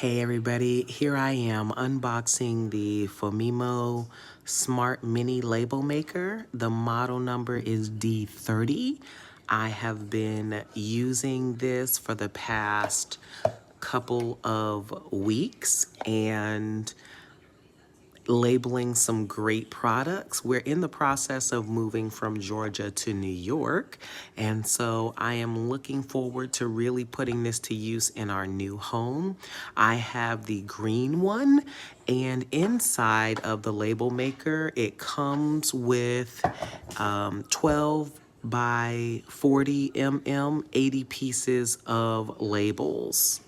Hey everybody, here I am unboxing the Phomemo Smart Mini Label Maker. The model number is D30. I have been using this for the past couple of weeks and labeling some great products. We're in the process of moving from Georgia to New York, and so I am looking forward to really putting this to use in our new home. I have the green one, and inside of the label maker, it comes with 12 by 40 mm, 80 pieces of labels.